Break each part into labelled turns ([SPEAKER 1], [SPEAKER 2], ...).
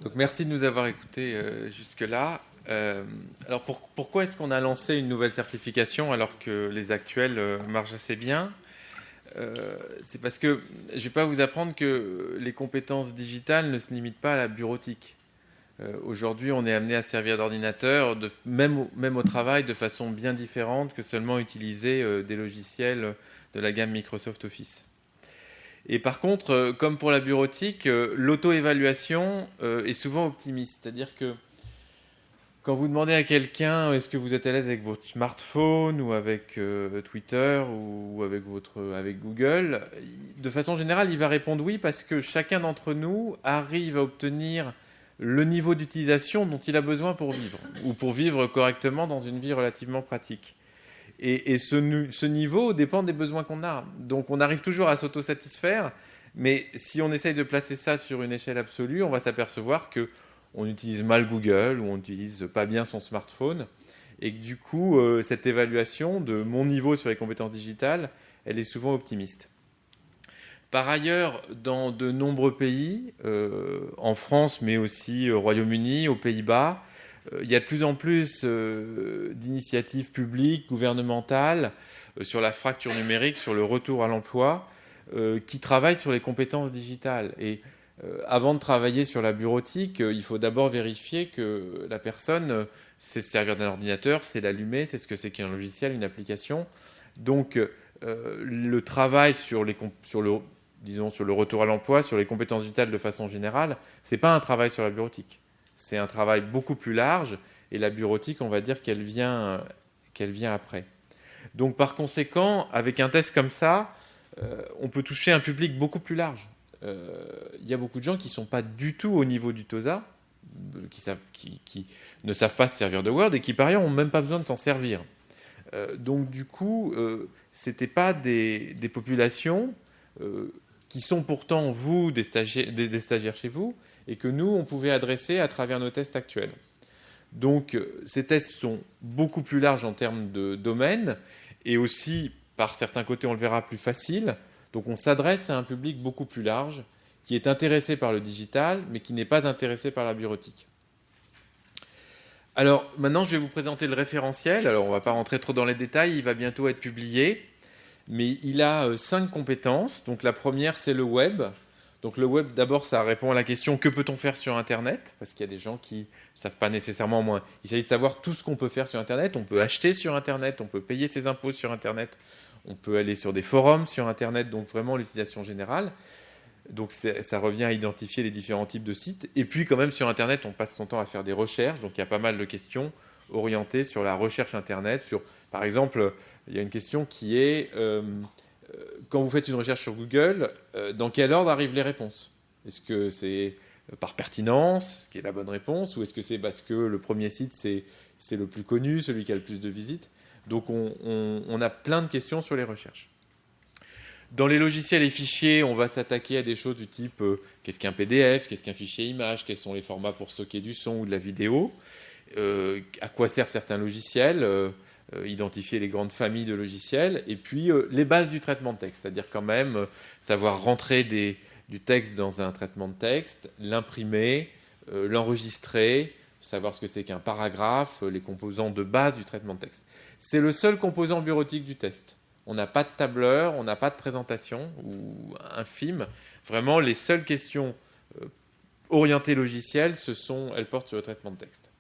[SPEAKER 1] Donc merci de nous avoir écoutés jusque-là. Alors pourquoi est-ce qu'on a lancé une nouvelle certification alors que les actuelles marchent assez bien? C'est parce que je ne vais pas vous apprendre que les compétences digitales ne se limitent pas à la bureautique. Aujourd'hui, on est amené à servir d'ordinateur, même au travail, de façon bien différente que seulement utiliser des logiciels de la gamme Microsoft Office. Et par contre, comme pour la bureautique, l'auto-évaluation est souvent optimiste. C'est-à-dire que quand vous demandez à quelqu'un est-ce que vous êtes à l'aise avec votre smartphone ou avec Twitter ou avec Google, de façon générale, il va répondre oui parce que chacun d'entre nous arrive à obtenir le niveau d'utilisation dont il a besoin pour vivre ou pour vivre correctement dans une vie relativement pratique. Et ce niveau dépend des besoins qu'on a. Donc on arrive toujours à s'autosatisfaire, mais si on essaye de placer ça sur une échelle absolue, on va s'apercevoir que on utilise mal Google ou on n'utilise pas bien son smartphone, et que du coup, cette évaluation de mon niveau sur les compétences digitales, elle est souvent optimiste. Par ailleurs, dans de nombreux pays, en France, mais aussi au Royaume-Uni, aux Pays-Bas, il y a de plus en plus d'initiatives publiques, gouvernementales, sur la fracture numérique, sur le retour à l'emploi, qui travaillent sur les compétences digitales. Et avant de travailler sur la bureautique, il faut d'abord vérifier que la personne sait se servir d'un ordinateur, sait l'allumer, c'est ce que c'est qu'un logiciel, une application. Donc, le travail sur le retour à l'emploi, sur les compétences digitales de façon générale, c'est pas un travail sur la bureautique. C'est un travail beaucoup plus large, et la bureautique, on va dire qu'elle vient après. Donc par conséquent, avec un test comme ça, on peut toucher un public beaucoup plus large. Il y a beaucoup de gens qui ne sont pas du tout au niveau du TOSA, qui ne savent pas se servir de Word et qui par ailleurs n'ont même pas besoin de s'en servir. Donc du coup, ce n'étaient pas des populations qui sont pourtant, vous, des stagiaires chez vous, et que nous, on pouvait adresser à travers nos tests actuels. Donc ces tests sont beaucoup plus larges en termes de domaine, et aussi, par certains côtés, on le verra, plus facile. Donc on s'adresse à un public beaucoup plus large, qui est intéressé par le digital, mais qui n'est pas intéressé par la bureautique. Alors maintenant, je vais vous présenter le référentiel. Alors on ne va pas rentrer trop dans les détails, il va bientôt être publié. Mais il a 5 compétences. Donc la première, c'est le web. Donc le web, d'abord, ça répond à la question que peut-on faire sur Internet? Parce qu'il y a des gens qui ne savent pas nécessairement moins. Il s'agit de savoir tout ce qu'on peut faire sur Internet. On peut acheter sur Internet, on peut payer ses impôts sur Internet, on peut aller sur des forums sur Internet, donc vraiment l'utilisation générale. Donc ça revient à identifier les différents types de sites. Et puis quand même sur Internet, on passe son temps à faire des recherches. Donc il y a pas mal de questions orientées sur la recherche Internet. Par exemple, il y a une question qui est quand vous faites une recherche sur Google, dans quel ordre arrivent les réponses? Est-ce que c'est par pertinence, ce qui est la bonne réponse, ou est-ce que c'est parce que le premier site, c'est le plus connu, celui qui a le plus de visites? Donc on a plein de questions sur les recherches. Dans les logiciels et fichiers, on va s'attaquer à des choses du type qu'est-ce qu'un PDF, qu'est-ce qu'un fichier image, quels sont les formats pour stocker du son ou de la vidéo, à quoi servent certains logiciels, identifier les grandes familles de logiciels, et puis les bases du traitement de texte, c'est-à-dire quand même savoir rentrer du texte dans un traitement de texte, l'imprimer, l'enregistrer, savoir ce que c'est qu'un paragraphe, les composants de base du traitement de texte. C'est le seul composant bureautique du test. On n'a pas de tableur, on n'a pas de présentation ou infime. Vraiment, les seules questions orientées logicielles, elles portent sur le traitement de texte.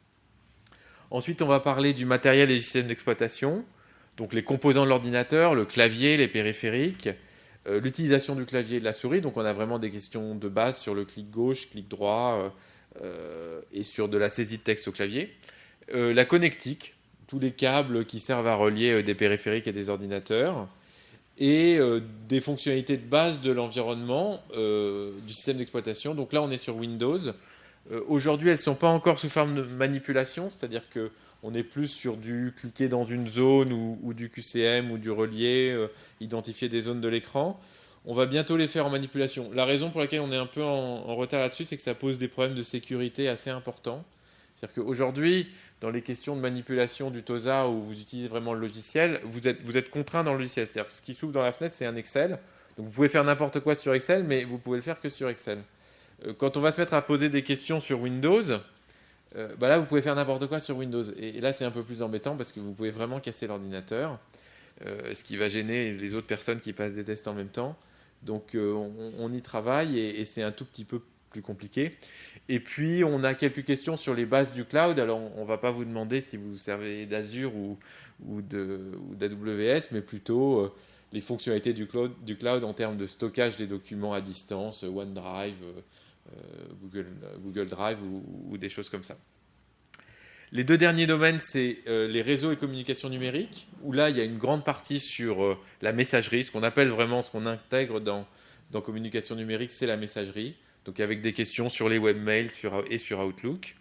[SPEAKER 1] Ensuite, on va parler du matériel et du système d'exploitation, donc les composants de l'ordinateur, le clavier, les périphériques, l'utilisation du clavier et de la souris. Donc on a vraiment des questions de base sur le clic gauche, clic droit et sur de la saisie de texte au clavier. La connectique, tous les câbles qui servent à relier des périphériques et des ordinateurs, et des fonctionnalités de base de l'environnement du système d'exploitation. Donc là, on est sur Windows. Aujourd'hui, elles ne sont pas encore sous forme de manipulation, c'est-à-dire qu'on est plus sur du cliquer dans une zone ou du QCM ou du relier, identifier des zones de l'écran. On va bientôt les faire en manipulation. La raison pour laquelle on est un peu en retard là-dessus, c'est que ça pose des problèmes de sécurité assez importants. C'est-à-dire qu'aujourd'hui, dans les questions de manipulation du TOSA où vous utilisez vraiment le logiciel, vous êtes contraint dans le logiciel. C'est-à-dire que ce qui s'ouvre dans la fenêtre, c'est un Excel. Donc vous pouvez faire n'importe quoi sur Excel, mais vous pouvez le faire que sur Excel. Quand on va se mettre à poser des questions sur Windows, là, vous pouvez faire n'importe quoi sur Windows. Et là, c'est un peu plus embêtant parce que vous pouvez vraiment casser l'ordinateur, ce qui va gêner les autres personnes qui passent des tests en même temps. Donc, on y travaille et c'est un tout petit peu plus compliqué. Et puis, on a quelques questions sur les bases du cloud. Alors, on ne va pas vous demander si vous servez d'Azure ou d'AWS, mais plutôt les fonctionnalités du cloud en termes de stockage des documents à distance, OneDrive, Google Drive ou des choses comme ça. Les deux derniers domaines, c'est les réseaux et communications numériques, où là, il y a une grande partie sur la messagerie, ce qu'on appelle vraiment, ce qu'on intègre dans communication numérique, c'est la messagerie. Donc avec des questions sur les webmails et sur Outlook.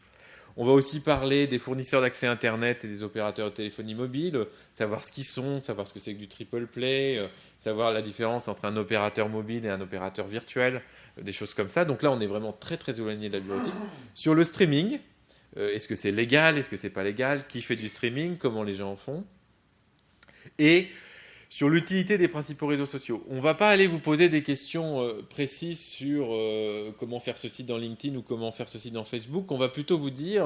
[SPEAKER 1] On va aussi parler des fournisseurs d'accès Internet et des opérateurs de téléphonie mobile, savoir ce qu'ils sont, savoir ce que c'est que du triple play, savoir la différence entre un opérateur mobile et un opérateur virtuel, des choses comme ça. Donc là, on est vraiment très très éloigné de la bureautique. Sur le streaming, est-ce que c'est légal, est-ce que c'est pas légal, qui fait du streaming, comment les gens en font. Et sur l'utilité des principaux réseaux sociaux. On ne va pas aller vous poser des questions précises sur comment faire ceci dans LinkedIn ou comment faire ceci dans Facebook. On va plutôt vous dire,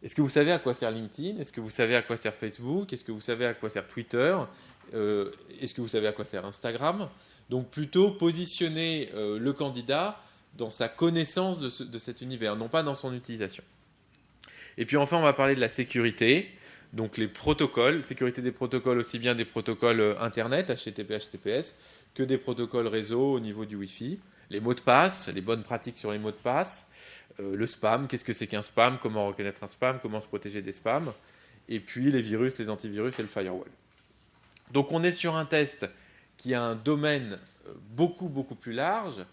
[SPEAKER 1] est-ce que vous savez à quoi sert LinkedIn? Est-ce que vous savez à quoi sert Facebook? Est-ce que vous savez à quoi sert Twitter? Est-ce que vous savez à quoi sert Instagram? Donc plutôt positionner le candidat dans sa connaissance de cet univers, non pas dans son utilisation. Et puis enfin, on va parler de la sécurité. Donc les protocoles, sécurité des protocoles, aussi bien des protocoles Internet, HTTP, HTTPS, que des protocoles réseau au niveau du Wi-Fi. Les mots de passe, les bonnes pratiques sur les mots de passe. Le spam, qu'est-ce que c'est qu'un spam? Comment reconnaître un spam? Comment se protéger des spams? Et puis les virus, les antivirus et le firewall. Donc on est sur un test qui a un domaine beaucoup, beaucoup plus large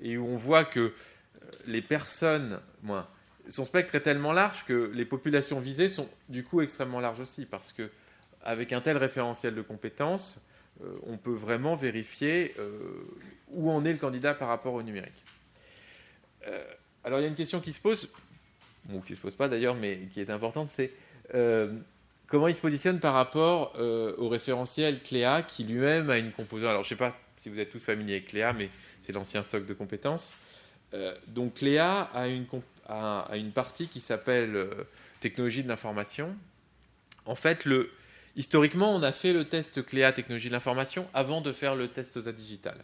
[SPEAKER 1] et où on voit que les personnes... son spectre est tellement large que les populations visées sont du coup extrêmement larges aussi, parce qu'avec un tel référentiel de compétences, on peut vraiment vérifier où en est le candidat par rapport au numérique. Alors il y a une question qui se pose, ou qui ne se pose pas d'ailleurs, mais qui est importante, c'est comment il se positionne par rapport au référentiel CLEA, qui lui-même a une composante. Alors je ne sais pas si vous êtes tous familiers avec CLEA, mais c'est l'ancien socle de compétences. Donc CLEA a une partie qui s'appelle technologie de l'information. En fait, historiquement, on a fait le test CLEA technologie de l'information avant de faire le test TOSA digital.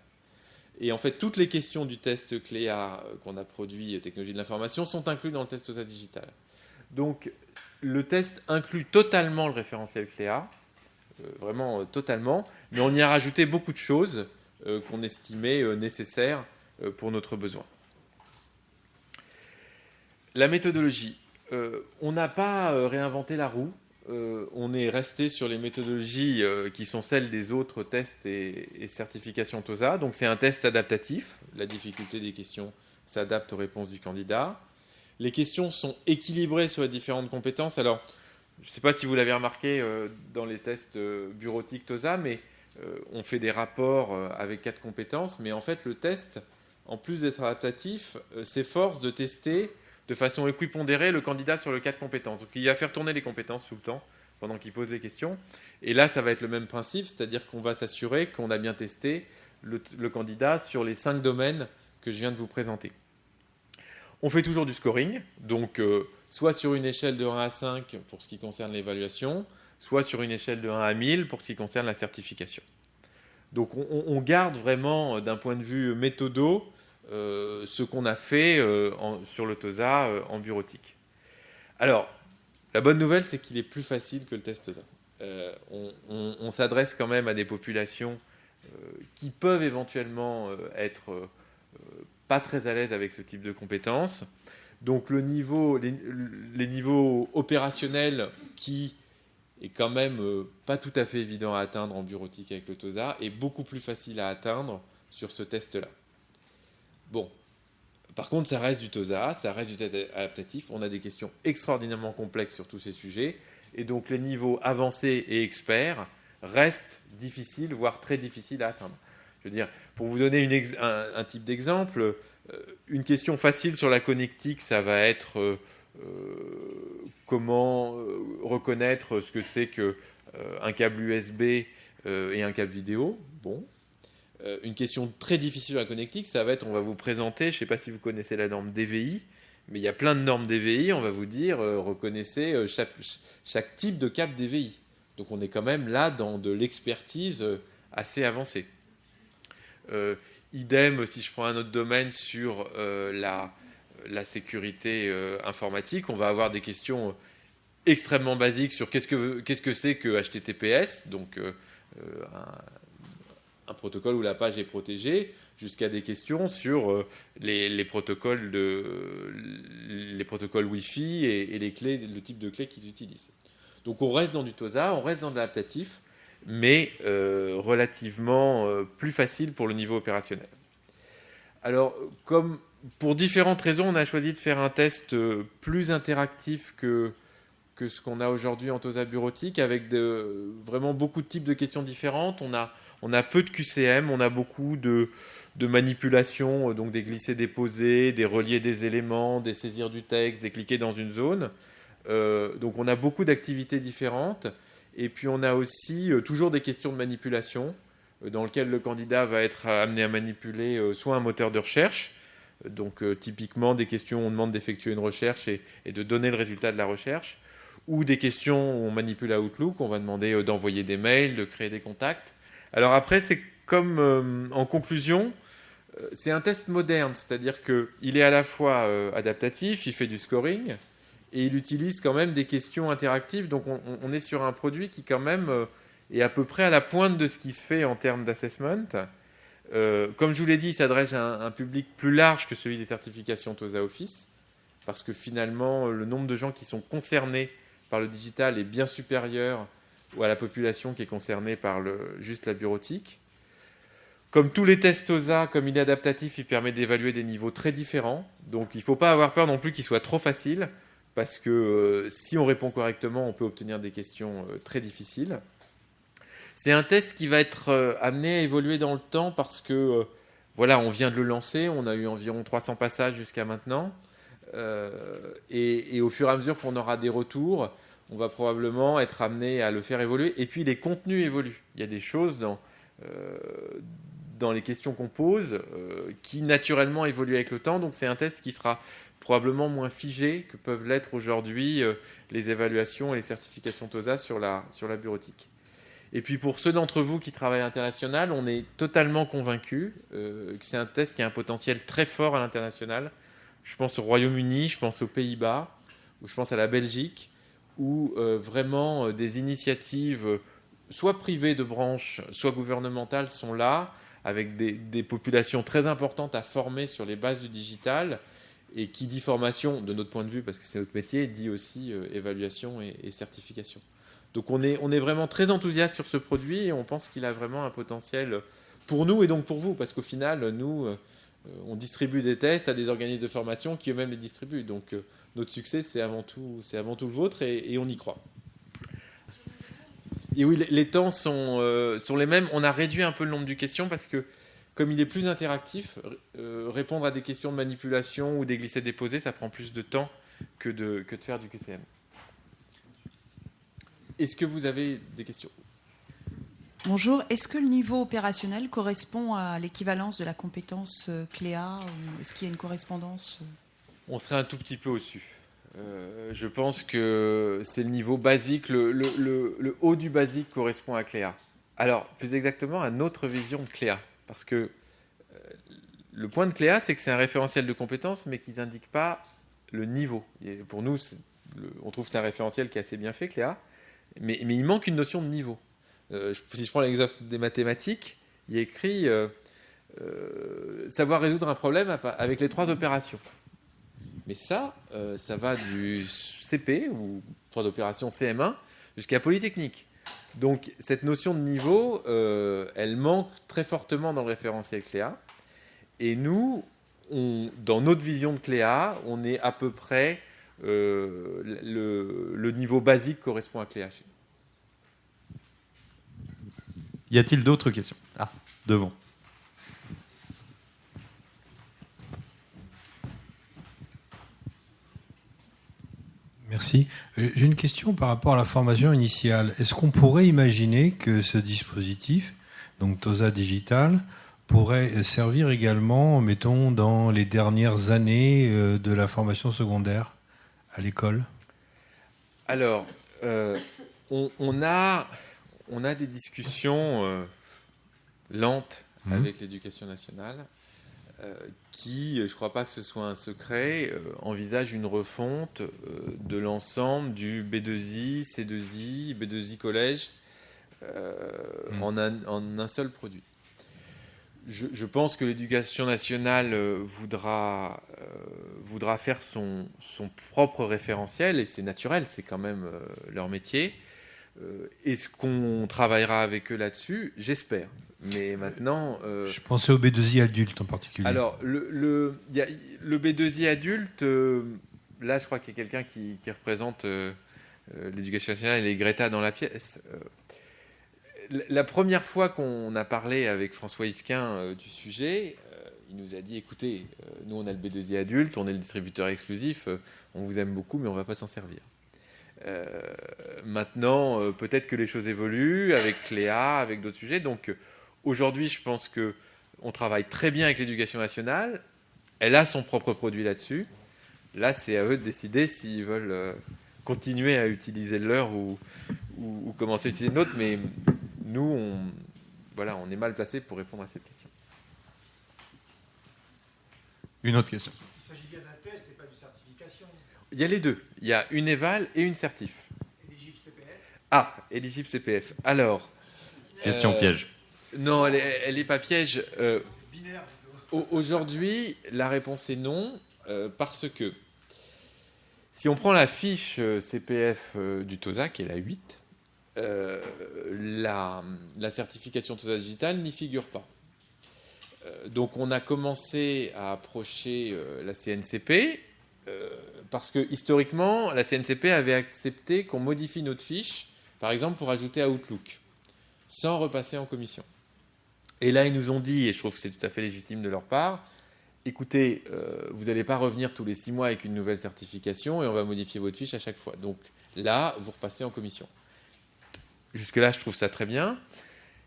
[SPEAKER 1] Et en fait, toutes les questions du test CLEA qu'on a produit technologie de l'information sont incluses dans le test TOSA digital. Donc, le test inclut totalement le référentiel CLEA, vraiment totalement, mais on y a rajouté beaucoup de choses qu'on estimait nécessaires pour notre besoin. La méthodologie. On n'a pas réinventé la roue. On est resté sur les méthodologies qui sont celles des autres tests et certifications TOSA. Donc c'est un test adaptatif. La difficulté des questions s'adapte aux réponses du candidat. Les questions sont équilibrées sur les différentes compétences. Alors, je ne sais pas si vous l'avez remarqué dans les tests bureautiques TOSA, mais on fait des rapports avec 4 compétences. Mais en fait, le test, en plus d'être adaptatif, s'efforce de tester de façon équipondérée le candidat sur les 4 compétences. Donc il va faire tourner les compétences tout le temps pendant qu'il pose les questions. Et là, ça va être le même principe, c'est-à-dire qu'on va s'assurer qu'on a bien testé le candidat sur les 5 domaines que je viens de vous présenter. On fait toujours du scoring, donc soit sur une échelle de 1 à 5 pour ce qui concerne l'évaluation, soit sur une échelle de 1 à 1000 pour ce qui concerne la certification. Donc on garde vraiment, d'un point de vue méthodo, ce qu'on a fait sur le TOSA en bureautique. Alors, la bonne nouvelle, c'est qu'il est plus facile que le test TOSA. On s'adresse quand même à des populations qui peuvent éventuellement être pas très à l'aise avec ce type de compétences. Donc les niveaux opérationnels qui est quand même pas tout à fait évident à atteindre en bureautique avec le TOSA est beaucoup plus facile à atteindre sur ce test-là. Bon, par contre, ça reste du TOSA, ça reste du test adaptatif. On a des questions extraordinairement complexes sur tous ces sujets. Et donc, les niveaux avancés et experts restent difficiles, voire très difficiles à atteindre. Je veux dire, pour vous donner un type d'exemple, une question facile sur la connectique, ça va être comment reconnaître ce que c'est qu'un câble USB et un câble vidéo. Bon. Une question très difficile à connectique, ça va être, on va vous présenter, je ne sais pas si vous connaissez la norme DVI, mais il y a plein de normes DVI, on va vous dire, reconnaissez chaque type de cap DVI. Donc on est quand même là dans de l'expertise assez avancée. Idem, si je prends un autre domaine sur la sécurité informatique, on va avoir des questions extrêmement basiques sur qu'est-ce que c'est que HTTPS, donc un protocole où la page est protégée, jusqu'à des questions sur les protocoles Wi-Fi et les clés, le type de clés qu'ils utilisent. Donc on reste dans du TOSA, on reste dans de l'adaptatif, mais relativement plus facile pour le niveau opérationnel. Alors, comme pour différentes raisons, on a choisi de faire un test plus interactif que ce qu'on a aujourd'hui en TOSA bureautique, avec vraiment beaucoup de types de questions différentes. On a peu de QCM, on a beaucoup de manipulations, donc des glissés-déposés, des reliés des éléments, des saisir du texte, des cliquer dans une zone. Donc on a beaucoup d'activités différentes. Et puis on a aussi toujours des questions de manipulation, dans lesquelles le candidat va être amené à manipuler soit un moteur de recherche, donc typiquement des questions où on demande d'effectuer une recherche et de donner le résultat de la recherche, ou des questions où on manipule Outlook, on va demander d'envoyer des mails, de créer des contacts. Alors après, c'est comme en conclusion, c'est un test moderne, c'est-à-dire qu'il est à la fois adaptatif, il fait du scoring, et il utilise quand même des questions interactives. Donc on est sur un produit qui quand même est à peu près à la pointe de ce qui se fait en termes d'assessment. Comme je vous l'ai dit, il s'adresse à un public plus large que celui des certifications TOSA Office, parce que finalement, le nombre de gens qui sont concernés par le digital est bien supérieur à la population qui est concernée par juste la bureautique. Comme tous les tests TOSA, comme il est adaptatif, il permet d'évaluer des niveaux très différents. Donc il ne faut pas avoir peur non plus qu'il soit trop facile, parce que si on répond correctement, on peut obtenir des questions très difficiles. C'est un test qui va être amené à évoluer dans le temps, parce que voilà, on vient de le lancer, on a eu environ 300 passages jusqu'à maintenant. Et au fur et à mesure qu'on aura des retours, on va probablement être amené à le faire évoluer. Et puis les contenus évoluent. Il y a des choses dans les questions qu'on pose qui naturellement évoluent avec le temps. Donc c'est un test qui sera probablement moins figé que peuvent l'être aujourd'hui les évaluations et les certifications TOSA sur la bureautique. Et puis pour ceux d'entre vous qui travaillent à l'international, on est totalement convaincus que c'est un test qui a un potentiel très fort à l'international. Je pense au Royaume-Uni, je pense aux Pays-Bas, ou je pense à la Belgique, où vraiment des initiatives, soit privées de branches, soit gouvernementales, sont là, avec des populations très importantes à former sur les bases du digital. Et qui dit formation, de notre point de vue, parce que c'est notre métier, dit aussi évaluation et certification. Donc on est vraiment très enthousiaste sur ce produit, et on pense qu'il a vraiment un potentiel pour nous et donc pour vous, parce qu'au final, nous, on distribue des tests à des organismes de formation qui eux-mêmes les distribuent. Donc notre succès, c'est avant tout le vôtre, et on y croit. Et oui, les temps sont les mêmes. On a réduit un peu le nombre de questions parce que, comme il est plus interactif, répondre à des questions de manipulation ou des glissés-déposés, ça prend plus de temps que de faire du QCM. Est-ce que vous avez des questions ?
[SPEAKER 2] Bonjour. Est-ce que le niveau opérationnel correspond à l'équivalence de la compétence CLEA, ou est-ce qu'il y a une correspondance ?
[SPEAKER 1] On serait un tout petit peu au-dessus. Je pense que c'est le niveau basique, le haut du basique correspond à CLEA. Alors, plus exactement, à notre vision de CLEA. Parce que le point de CLEA, c'est que c'est un référentiel de compétences, mais qui n'indique pas le niveau. Et pour nous, on trouve que c'est un référentiel qui est assez bien fait, CLEA, mais il manque une notion de niveau. Si je prends l'exemple des mathématiques, il y a écrit savoir résoudre un problème avec les 3 opérations. Mais ça va du CP, ou 3 opérations CM1, jusqu'à Polytechnique. Donc cette notion de niveau, elle manque très fortement dans le référentiel CLEA. Et nous, dans notre vision de CLEA, on est à peu près, le niveau basique correspond à CLEA.
[SPEAKER 3] Y a-t-il d'autres questions ? Ah, devant.
[SPEAKER 4] Merci. J'ai une question par rapport à la formation initiale. Est-ce qu'on pourrait imaginer que ce dispositif, donc TOSA Digital, pourrait servir également, mettons, dans les dernières années de la formation secondaire à l'école?
[SPEAKER 1] Alors, on a des discussions lentes avec l'éducation nationale qui, je ne crois pas que ce soit un secret, envisage une refonte de l'ensemble du B2I, C2I, B2I collège en un seul produit. Je pense que l'éducation nationale voudra faire son propre référentiel, et c'est naturel, c'est quand même leur métier. Est-ce qu'on travaillera avec eux là-dessus? J'espère. Mais maintenant...
[SPEAKER 4] Je pensais au B2I adulte en particulier.
[SPEAKER 1] Alors, le B2I adulte, là, je crois qu'il y a quelqu'un qui représente l'éducation nationale et les Greta dans la pièce. La première fois qu'on a parlé avec François Isquin du sujet, il nous a dit, écoutez, nous on a le B2I adulte, on est le distributeur exclusif, on vous aime beaucoup, mais on ne va pas s'en servir. Maintenant, peut-être que les choses évoluent avec Cléa, avec d'autres sujets. Donc aujourd'hui, je pense qu'on travaille très bien avec l'éducation nationale. Elle a son propre produit là-dessus. Là, c'est à eux de décider s'ils veulent continuer à utiliser le leur ou commencer à utiliser le nôtre. Mais nous, on est mal placé pour répondre à cette question.
[SPEAKER 3] Une autre question.
[SPEAKER 5] Il s'agit bien d'un test et pas d'une certification.
[SPEAKER 1] Il y a les deux. Il y a une éval et une certif.
[SPEAKER 5] Éligible CPF.
[SPEAKER 1] Ah, éligible CPF. Alors...
[SPEAKER 3] Question piège.
[SPEAKER 1] Non, elle n'est pas piège.
[SPEAKER 5] C'est binaire.
[SPEAKER 1] Aujourd'hui, la réponse est non, parce que si on prend la fiche CPF du TOSA, qui est la 8, la certification TOSA Digital n'y figure pas. Donc on a commencé à approcher la CNCP, parce que historiquement, la CNCP avait accepté qu'on modifie notre fiche, par exemple pour ajouter Outlook, sans repasser en commission. Et là, ils nous ont dit, et je trouve que c'est tout à fait légitime de leur part, écoutez, vous n'allez pas revenir tous les 6 mois avec une nouvelle certification et on va modifier votre fiche à chaque fois. Donc là, vous repassez en commission. Jusque-là, je trouve ça très bien.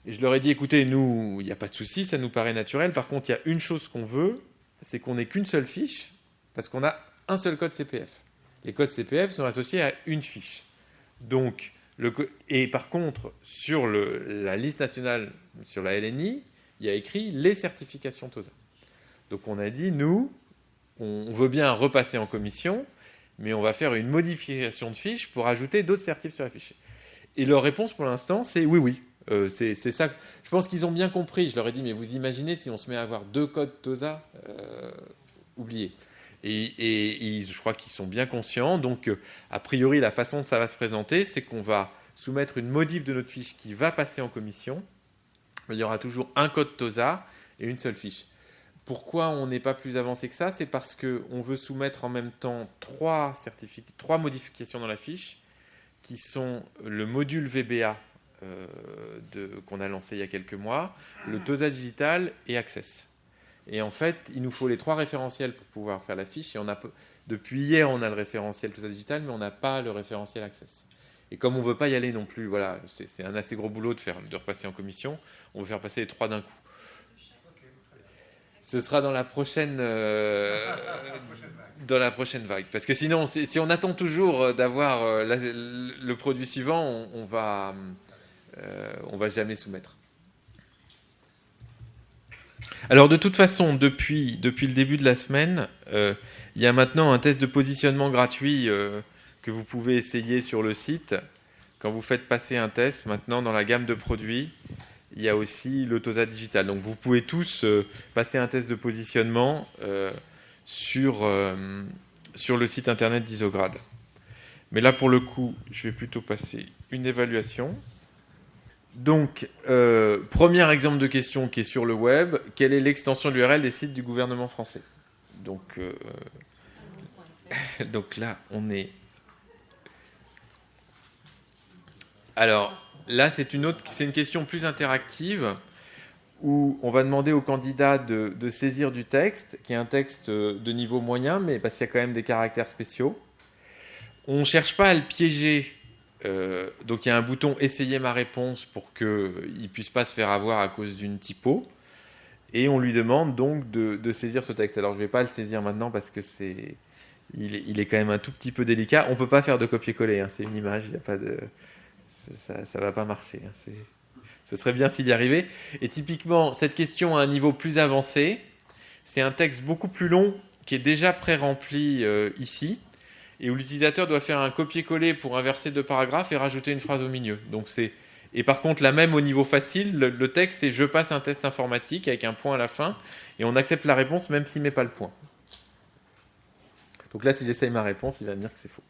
[SPEAKER 1] Et je leur ai dit, écoutez, nous, il n'y a pas de souci, ça nous paraît naturel. Par contre, il y a une chose qu'on veut, c'est qu'on n'ait qu'une seule fiche, parce qu'on a un seul code CPF. Les codes CPF sont associés à une fiche. Donc, et par contre, sur la liste nationale, sur la LNI, il y a écrit les certifications TOSA. Donc on a dit, nous, on veut bien repasser en commission, mais on va faire une modification de fiche pour ajouter d'autres certifs sur la fiche. Et leur réponse pour l'instant, c'est oui. C'est ça. Je pense qu'ils ont bien compris. Je leur ai dit, mais vous imaginez si on se met à avoir 2 codes TOSA, oubliez. Et je crois qu'ils sont bien conscients. Donc, a priori, la façon dont ça va se présenter, c'est qu'on va soumettre une modif de notre fiche qui va passer en commission. Il y aura toujours un code TOSA et une seule fiche. Pourquoi on n'est pas plus avancé que ça? C'est parce qu'on veut soumettre en même temps 3 modifications dans la fiche, qui sont le module VBA qu'on a lancé il y a quelques mois, le TOSA Digital et Access. Et en fait, il nous faut les 3 référentiels pour pouvoir faire la fiche. Et depuis hier, on a le référentiel TOSA Digital, mais on n'a pas le référentiel Access. Et comme on ne veut pas y aller non plus, voilà, c'est un assez gros boulot de repasser en commission, on veut faire passer les 3 d'un coup. Ce sera dans la prochaine vague. Parce que sinon, si on attend toujours d'avoir le produit suivant, on va jamais soumettre. Alors de toute façon, depuis le début de la semaine, il y a maintenant un test de positionnement gratuit que vous pouvez essayer sur le site. Quand vous faites passer un test, maintenant dans la gamme de produits, il y a aussi le TOSA Digital. Donc vous pouvez tous passer un test de positionnement sur le site internet d'Isograd. Mais là pour le coup, je vais plutôt passer une évaluation. Donc, premier exemple de question qui est sur le web, quelle est l'extension de l'URL des sites du gouvernement français? Donc là, on est... Alors, là, c'est une question plus interactive, où on va demander au candidat de saisir du texte, qui est un texte de niveau moyen, mais parce qu'il y a quand même des caractères spéciaux. On ne cherche pas à le piéger. Donc il y a un bouton « Essayer ma réponse » pour qu'il ne puisse pas se faire avoir à cause d'une typo. Et on lui demande donc de saisir ce texte. Alors je ne vais pas le saisir maintenant parce que il est quand même un tout petit peu délicat. On ne peut pas faire de copier-coller, hein. C'est une image, il y a pas de... ça ne va pas marcher. Hein. Ce serait bien s'il y arrivait. Et typiquement, cette question à un niveau plus avancé, c'est un texte beaucoup plus long qui est déjà pré-rempli ici, et où l'utilisateur doit faire un copier-coller pour inverser 2 paragraphes et rajouter une phrase au milieu. Donc et par contre, là même au niveau facile, le texte, c'est « je passe un test informatique » avec un point à la fin, et on accepte la réponse même s'il ne met pas le point. Donc là, si j'essaye ma réponse, il va me dire que c'est faux.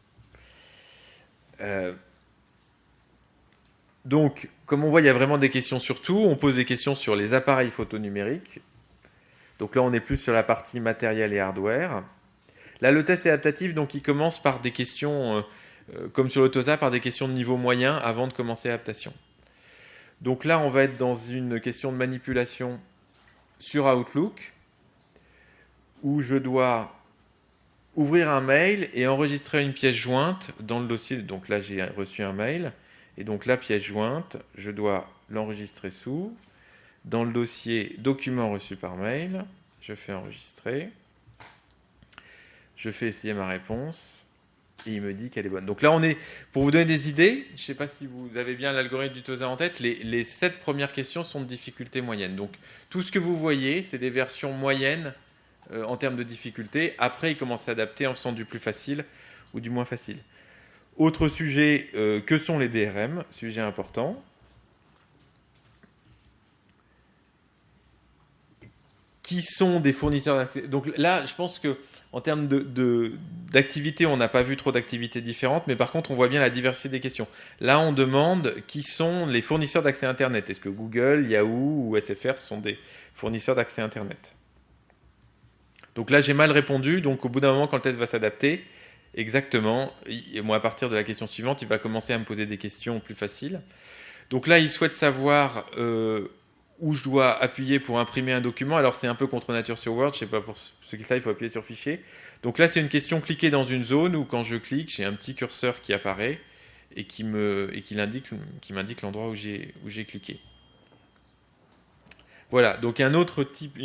[SPEAKER 1] Donc, comme on voit, il y a vraiment des questions sur tout. On pose des questions sur les appareils photo numériques. Donc là, on est plus sur la partie matériel et hardware. Là, le test est adaptatif, donc il commence par des questions, comme sur l'AutoSAR, par des questions de niveau moyen avant de commencer l'adaptation. Donc là, on va être dans une question de manipulation sur Outlook, où je dois ouvrir un mail et enregistrer une pièce jointe dans le dossier. Donc là, j'ai reçu un mail. Et donc la pièce jointe, je dois l'enregistrer dans le dossier document reçu par mail. Je fais enregistrer. Je fais essayer ma réponse. Et il me dit qu'elle est bonne. Donc là, on est, pour vous donner des idées, je ne sais pas si vous avez bien l'algorithme du TOSA en tête, les 7 premières questions sont de difficulté moyenne. Donc tout ce que vous voyez, c'est des versions moyennes en termes de difficulté. Après, il commence à s'adapter en faisant du plus facile ou du moins facile. Autre sujet, que sont les DRM? Sujet important. Qui sont des fournisseurs d'accès? Donc là, je pense qu'en termes d'activité, on n'a pas vu trop d'activités différentes, mais par contre, on voit bien la diversité des questions. Là, on demande qui sont les fournisseurs d'accès Internet. Est-ce que Google, Yahoo ou SFR sont des fournisseurs d'accès Internet? Donc là, j'ai mal répondu. Donc au bout d'un moment, quand le test va s'adapter, exactement, moi, à partir de la question suivante, il va commencer à me poser des questions plus faciles. Donc là, il souhaite savoir où je dois appuyer pour imprimer un document. Alors, c'est un peu contre nature sur Word. Je ne sais pas, pour ceux qui le savent, il faut appuyer sur Fichier. Donc là, c'est une question cliquer dans une zone où, quand je clique, j'ai un petit curseur qui apparaît et qui m'indique l'endroit où j'ai cliqué. Voilà, donc un autre type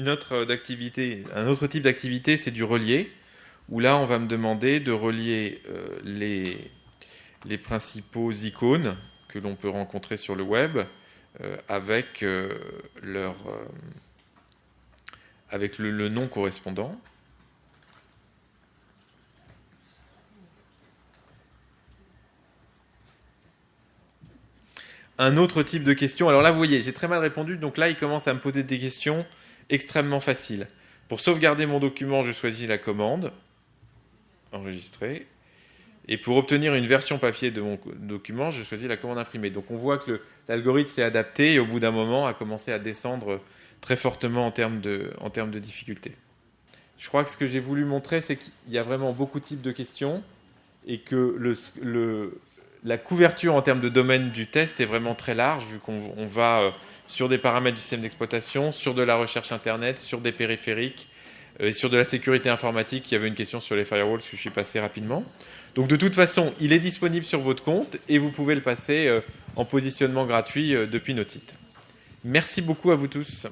[SPEAKER 1] d'activité, c'est du relier, où là, on va me demander de relier les principaux icônes que l'on peut rencontrer sur le web avec le nom correspondant. Un autre type de question. Alors là, vous voyez, j'ai très mal répondu. Donc là, il commence à me poser des questions extrêmement faciles. Pour sauvegarder mon document, je choisis la commande enregistrer. Et pour obtenir une version papier de mon document, je choisis la commande imprimée. Donc on voit que l'algorithme s'est adapté et au bout d'un moment a commencé à descendre très fortement en termes de difficulté. Je crois que ce que j'ai voulu montrer, c'est qu'il y a vraiment beaucoup de types de questions et que la couverture en termes de domaine du test est vraiment très large, vu qu'on va sur des paramètres du système d'exploitation, sur de la recherche Internet, sur des périphériques, et sur de la sécurité informatique. Il y avait une question sur les firewalls que je suis passé rapidement. Donc de toute façon, il est disponible sur votre compte et vous pouvez le passer en positionnement gratuit depuis notre site. Merci beaucoup à vous tous.